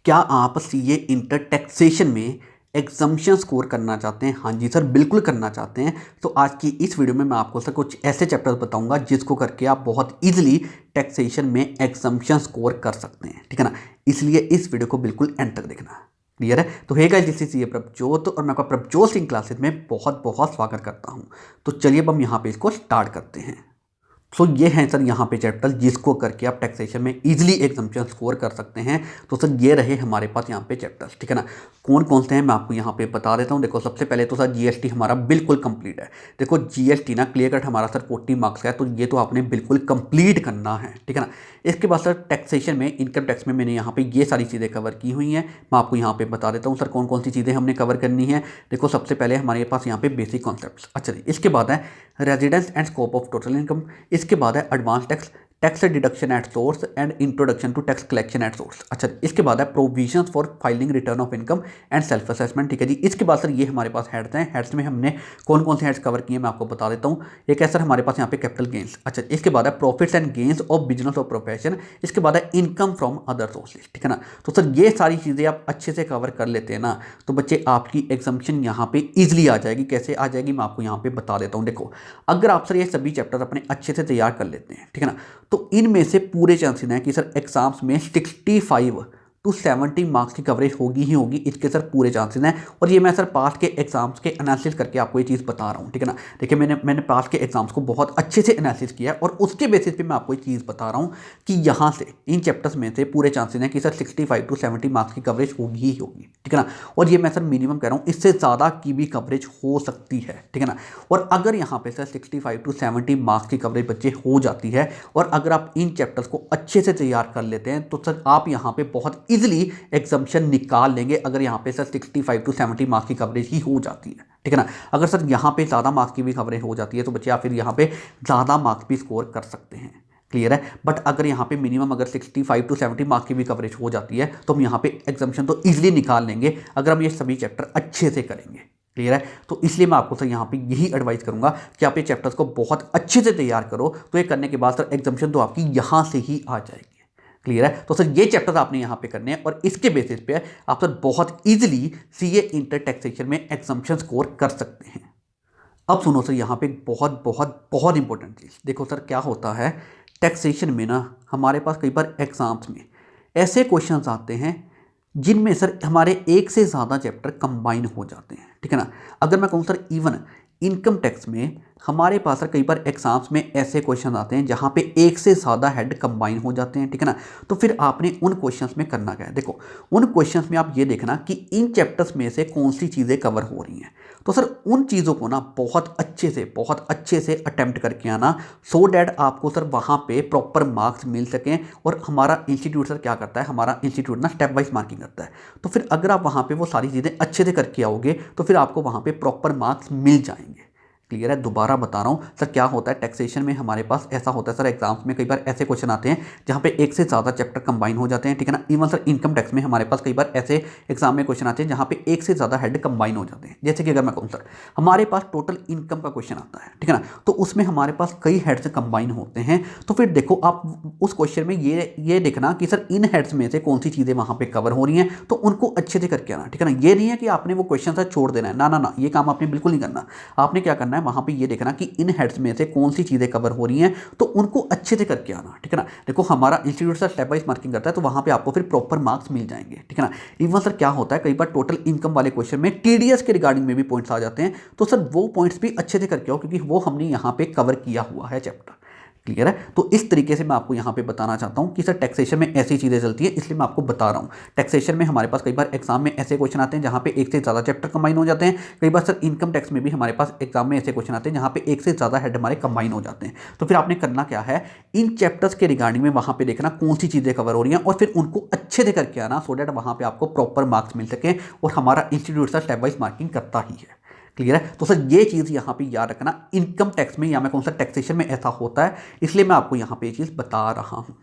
क्या आप CA inter taxation में एग्जम्पशन स्कोर करना चाहते हैं? हाँ जी सर, बिल्कुल करना चाहते हैं। तो आज की इस वीडियो में मैं आपको सर कुछ ऐसे चैप्टर्स बताऊंगा जिसको करके आप बहुत इजीली टैक्सेशन में एग्जम्पशन स्कोर कर सकते हैं, ठीक है ना। इसलिए इस वीडियो को बिल्कुल एंड तक देखना। क्लियर है? तो hey guys, this is CA Prabhjot और मैं आपका प्रभजोत सिंह क्लासेस में बहुत बहुत स्वागत करता हूँ। तो चलिए अब हम यहाँ पे इसको स्टार्ट करते हैं। सो ये हैं सर यहाँ पे चैप्टर जिसको करके आप टैक्सेशन में इजीली एग्जम्पशन स्कोर कर सकते हैं। तो सर ये रहे हमारे पास यहाँ पे चैप्टर्स, ठीक है ना। कौन कौन से हैं मैं आपको यहाँ पे बता देता हूँ। देखो, सबसे पहले तो सर जीएसटी हमारा बिल्कुल कंप्लीट है। देखो जीएसटी ना क्लियर कट हमारा सर 40 मार्क्स का है, तो ये तो आपने बिल्कुल कंप्लीट करना है, ठीक है ना। इसके बाद सर टैक्सेशन में, इनकम टैक्स में मैंने यहाँ पे ये सारी चीज़ें कवर की हुई हैं। मैं आपको यहाँ पे बता देता हूँ सर कौन कौन सी चीज़ें हमने कवर करनी है। देखो, सबसे पहले हमारे पास यहाँ पे बेसिक कॉन्सेप्ट्स। अच्छा जी, इसके बाद है residence and scope of total income. इसके बाद है advance tax, tax deduction at source and introduction to tax collection at source. अच्छा, इसके बाद है provisions for filing return of income and self assessment, ठीक है जी। इसके बाद सर ये हमारे पास हेड्स हैं। हेड्स में हमने कौन कौन से हेड्स कवर किए मैं आपको बता देता हूँ। एक है सर हमारे पास यहाँ पे कैपिटल गेन्स। अच्छा, इसके बाद है profits and gains of business और प्रोफेशन। इसके बाद है इनकम फ्रॉम अदर सोर्सेज, ठीक है ना। तो सर ये सारी चीज़ें आप अच्छे से कवर कर लेते हैं ना, तो बच्चे आपकी एग्जम्पशन यहाँ पे ईजिली आ जाएगी। कैसे आ जाएगी मैं आपको यहाँ पे बता देता हूँ। देखो, अगर आप सर ये सभी चैप्टर अपने अच्छे से तैयार कर लेते हैं, ठीक है ना, तो इनमें से पूरे चांसेस हैं कि सर एग्जाम्स में 65 to 70 मार्क्स की कवरेज होगी ही होगी। इसके सर पूरे चांसेस हैं। और ये मैं सर पास्ट के एग्जाम्स के एनालिसिस करके आपको ये चीज़ बता रहा हूँ, ठीक है ना। देखिए, मैंने पास्ट के एग्जाम्स को बहुत अच्छे से एनालिसिस किया है और उसके बेसिस पे मैं आपको ये चीज़ बता रहा हूँ कि यहाँ से इन चैप्टर्स में से पूरे चांसेस हैं कि सर 65 to 70 मार्क्स की कवरेज होगी ही होगी, ठीक है ना। और ये मैं सर मिनिमम कह रहा हूँ, इससे ज़्यादा की भी कवरेज हो सकती है, ठीक है ना। और अगर यहाँ पे सर 65 to 70 मार्क्स की कवरेज बच्चे हो जाती है और अगर आप इन चैप्टर्स को अच्छे से तैयार कर लेते हैं, तो सर आप यहाँ पे बहुत ईजिली एग्जम्पशन निकाल लेंगे। अगर यहाँ पे सर 65 to 70 मार्क्स की कवरेज ही हो जाती है, ठीक है ना। अगर सर यहाँ पे ज़्यादा मार्क्स की भी कवरेज हो जाती है तो बच्चे आप फिर यहाँ पे ज़्यादा मार्क्स भी स्कोर कर सकते हैं। क्लियर है? बट अगर यहाँ पे मिनिमम अगर 65 to 70 मार्क्स की भी कवरेज हो जाती है तो हम यहाँ पे एग्जम्पशन तो ईजिली निकाल लेंगे अगर हम ये सभी चैप्टर अच्छे से करेंगे। क्लियर है? तो इसलिए मैं आपको सर यहाँ पे यही एडवाइस करूंगा कि आप ये चैप्टर्स को बहुत अच्छे से तैयार करो। तो ये करने के बाद सर एग्जम्पशन तो आपकी यहाँ से ही आ जाएगी। क्लियर है? तो सर ये चैप्टर आपने यहाँ पे करने हैं और इसके बेसिस पे आप सर बहुत इजीली सीए इंटर टैक्सेशन में एग्जम्पशन स्कोर कर सकते हैं। अब सुनो सर, यहाँ पे बहुत बहुत बहुत इंपॉर्टेंट चीज़ देखो सर, क्या होता है टैक्सेशन में ना, हमारे पास कई बार एग्जाम्स में ऐसे क्वेश्चंस आते हैं जिनमें सर हमारे एक से ज़्यादा चैप्टर कंबाइन हो जाते हैं, ठीक है ना। अगर मैं कहूँ सर इवन इनकम टैक्स में हमारे पास सर कई बार एग्जाम्स में ऐसे क्वेश्चन आते हैं जहाँ पे एक से ज़्यादा हेड कंबाइन हो जाते हैं, ठीक है ना। तो फिर आपने उन क्वेश्चंस में करना क्या है? देखो, उन क्वेश्चंस में आप ये देखना कि इन चैप्टर्स में से कौन सी चीज़ें कवर हो रही हैं। तो सर उन चीज़ों को ना बहुत अच्छे से अटेम्प्ट करके आना, सो डैट आपको सर वहाँ पे प्रॉपर मार्क्स मिल सकें। और हमारा इंस्टीट्यूट सर क्या करता है, हमारा इंस्टीट्यूट ना स्टेप वाइज मार्किंग करता है। तो फिर अगर आप वहाँ पे वो सारी चीज़ें अच्छे से करके आओगे तो फिर आपको वहाँ पे प्रॉपर मार्क्स मिल जाएंगे। क्लियर है? दोबारा बता रहा हूँ सर, क्या होता है टैक्सेशन में हमारे पास ऐसा होता है सर, एग्जाम्स में कई बार ऐसे क्वेश्चन आते हैं जहाँ पे एक से ज़्यादा चैप्टर कंबाइन हो जाते हैं, ठीक है ना। इवन सर इनकम टैक्स में हमारे पास कई बार ऐसे एग्जाम में क्वेश्चन आते हैं जहाँ पे एक से ज़्यादा हेड कंबाइन हो जाते हैं। जैसे कि अगर मैं कहूँ सर, हमारे पास टोटल इनकम का क्वेश्चन आता है, ठीक है ना, तो उसमें हमारे पास कई हेड्स कंबाइन होते हैं। तो फिर देखो, आप उस क्वेश्चन में ये देखना कि सर इन हेड्स में से कौन सी चीज़ें वहाँ पे कवर हो रही हैं, तो उनको अच्छे से करके आना, ठीक है ना। ये नहीं है कि आपने वो क्वेश्चन सर छोड़ देना है, ना ना ना, ये काम आपने बिल्कुल नहीं करना। आपने क्या करना है, वहाँ पे ये देखना कि इन हेड्स में से कौन सी चीज़ें कवर हो रही हैं, तो उनको अच्छे से करके आना, ठीक है ना। देखो, हमारा institute sir step wise marking करता है, तो वहाँ पे आपको फिर प्रॉपर मार्क्स मिल जाएंगे, ठीक है ना। इवन सर क्या होता है, कई बार टोटल इनकम वाले क्वेश्चन में टीडीएस के रिगार्डिंग में भी पॉइंट्स आ जाते हैं, तो सर वो पॉइंट्स भी अच्छे से करके आओ क्योंकि वो हमने यहाँ पे कवर किया हुआ है चैप्टर। क्लियर है? तो इस तरीके से मैं आपको यहाँ पे बताना चाहता हूँ कि सर टैक्सेशन में ऐसी चीज़ें चलती हैं, इसलिए मैं आपको बता रहा हूँ। टैक्सेशन में हमारे पास कई बार एग्जाम में ऐसे क्वेश्चन आते हैं जहाँ पे एक से ज़्यादा चैप्टर कंबाइन हो जाते हैं। कई बार सर इनकम टैक्स में भी हमारे पास एग्जाम में ऐसे क्वेश्चन आते हैं जहाँ पे एक से ज़्यादा हेड हमारे कंबाइन हो जाते हैं। तो फिर आपने करना क्या है, इन चैप्टर्स के रिगार्डिंग में वहाँ पर देखना कौन सी चीज़ें कवर हो रही हैं और फिर उनको अच्छे से करके आना, सो डैट वहाँ पर आपको प्रॉपर मार्क्स मिल सकें। और हमारा institute sir step wise marking करता ही है। क्लियर है? तो सर ये चीज़ यहाँ पे याद रखना, इनकम टैक्स में या मैं कौन सा टैक्सेशन में ऐसा होता है, इसलिए मैं आपको यहाँ पे ये चीज़ बता रहा हूँ।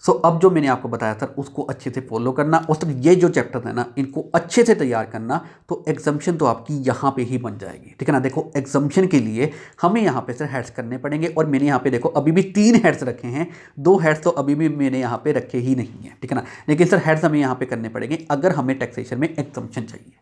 सो अब जो मैंने आपको बताया सर उसको अच्छे से फॉलो करना और सर ये जो चैप्टर है ना इनको अच्छे से तैयार करना, तो एग्जाम्शन तो आपकी यहाँ पे ही बन जाएगी, ठीक है ना। देखो एग्जाम्शन के लिए हमें यहाँ पे सर हेड्स करने पड़ेंगे और मैंने यहाँ पे देखो अभी भी 3 हेड्स रखे हैं, 2 हेड्स तो अभी भी मैंने यहाँ पे रखे ही नहीं है, ठीक है ना। लेकिन सर हेड्स हमें यहाँ पे करने पड़ेंगे अगर हमें टैक्सेशन में एग्जाम्शन चाहिए।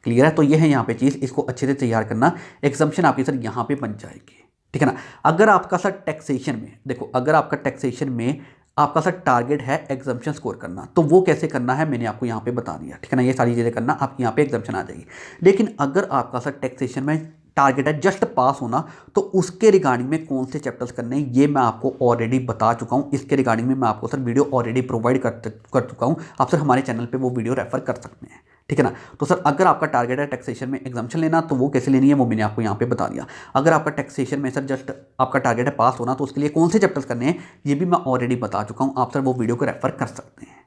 क्लियर है, तो ये है यहाँ पे चीज़, इसको अच्छे से तैयार करना, एग्जाम्शन आपकी सर यहाँ पे बन जाएगी, ठीक है ना। अगर आपका सर टैक्सेशन में देखो, अगर आपका टैक्सेशन में आपका सर टारगेट है एग्जाम्पशन स्कोर करना, तो वो कैसे करना है मैंने आपको यहाँ पे बता दिया, ठीक है ना। ये सारी चीज़ें करना आपकी यहाँ पे एग्जाम्पशन आ जाएगी। लेकिन अगर आपका सर टैक्सेशन में टारगेट है जस्ट पास होना, तो उसके रिगार्डिंग में कौन से चैप्टर्स करने हैं ये मैं आपको ऑलरेडी बता चुका हूँ। इसके रिगार्डिंग में मैं आपको सर वीडियो ऑलरेडी प्रोवाइड कर चुका हूँ, आप सर हमारे चैनल पर वो वीडियो रेफर कर सकते हैं, ठीक है ना। तो सर अगर आपका टारगेट है टैक्सेशन में एग्जाम्पशन लेना, तो वो कैसे लेनी है वो मैंने आपको यहाँ पे बता दिया। अगर आपका टैक्सेशन में सर जस्ट आपका टारगेट है पास होना, तो उसके लिए कौन से चैप्टर्स करने हैं ये भी मैं ऑलरेडी बता चुका हूँ, आप सर वो वीडियो को रेफर कर सकते हैं।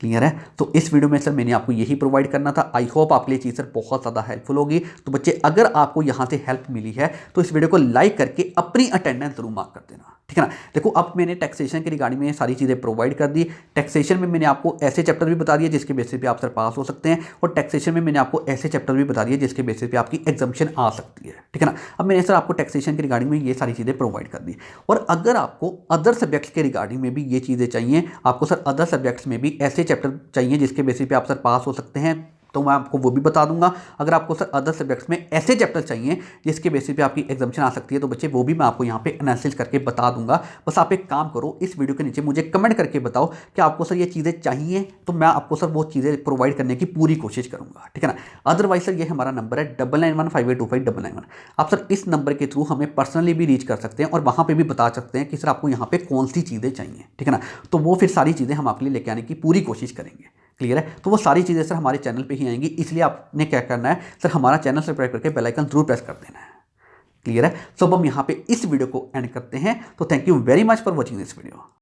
क्लियर है, तो इस वीडियो में सर मैंने आपको यही प्रोवाइड करना था। आई होप आपके लिए चीज़ सर बहुत ज़्यादा हेल्पफुल होगी। तो बच्चे अगर आपको यहाँ से हेल्प मिली है तो इस वीडियो को लाइक करके अपनी अटेंडेंस जरूर मार्क कर देना, ठीक है ना। देखो अब मैंने टैक्सेशन के रिगार्डिंग में सारी चीज़ें प्रोवाइड कर दी। टैक्सेशन में मैंने आपको ऐसे चैप्टर भी बता दिए जिसके बेसिस पे आप सर पास हो सकते हैं, और टैक्सेशन में मैंने आपको ऐसे चैप्टर भी बता दिए जिसके बेसिस पे आपकी एग्जाम्पशन आ सकती है, ठीक है ना। अब मैंने सर आपको टैक्सेशन के रिगार्डिंग में ये सारी चीज़ें प्रोवाइड कर दी। और अगर आपको अदर सब्जेक्ट्स के रिगार्डिंग में भी ये चीज़ें चाहिए, आपको सर अदर सब्जेक्ट्स में भी ऐसे चैप्टर चाहिए जिसके बेसिस पे आप सर पास हो सकते हैं, तो मैं आपको वो भी बता दूंगा। अगर आपको सर अदर सब्जेक्ट्स में ऐसे चैप्टर चाहिए जिसके बेसिस पे आपकी एग्जाम्पशन आ सकती है, तो बच्चे वो भी मैं आपको यहाँ पे एनालिसिस करके बता दूंगा। बस आप एक काम करो, इस वीडियो के नीचे मुझे कमेंट करके बताओ कि आपको सर ये चीज़ें चाहिए, तो मैं आपको सर वो चीज़ें प्रोवाइड करने की पूरी कोशिश करूँगा, ठीक है ना। अदरवाइज सर ये हमारा नंबर है 9915825991। आप सर इस नंबर के थ्रू हमें पर्सनली भी रीच कर सकते हैं और वहाँ पर भी बता सकते हैं कि सर आपको यहाँ पर कौन सी चीज़ें चाहिए, ठीक है ना। तो वो फिर सारी चीज़ें हम आपके लिए लेके आने की पूरी कोशिश करेंगे। क्लियर है, तो वो सारी चीज़ें सर हमारे चैनल पे ही आएंगी, इसलिए आपने क्या करना है सर, हमारा चैनल सब्सक्राइब करके बेल आइकन जरूर प्रेस कर देना है। क्लियर है, तो अब हम यहाँ पे इस वीडियो को एंड करते हैं। तो thank you very much for watching this video.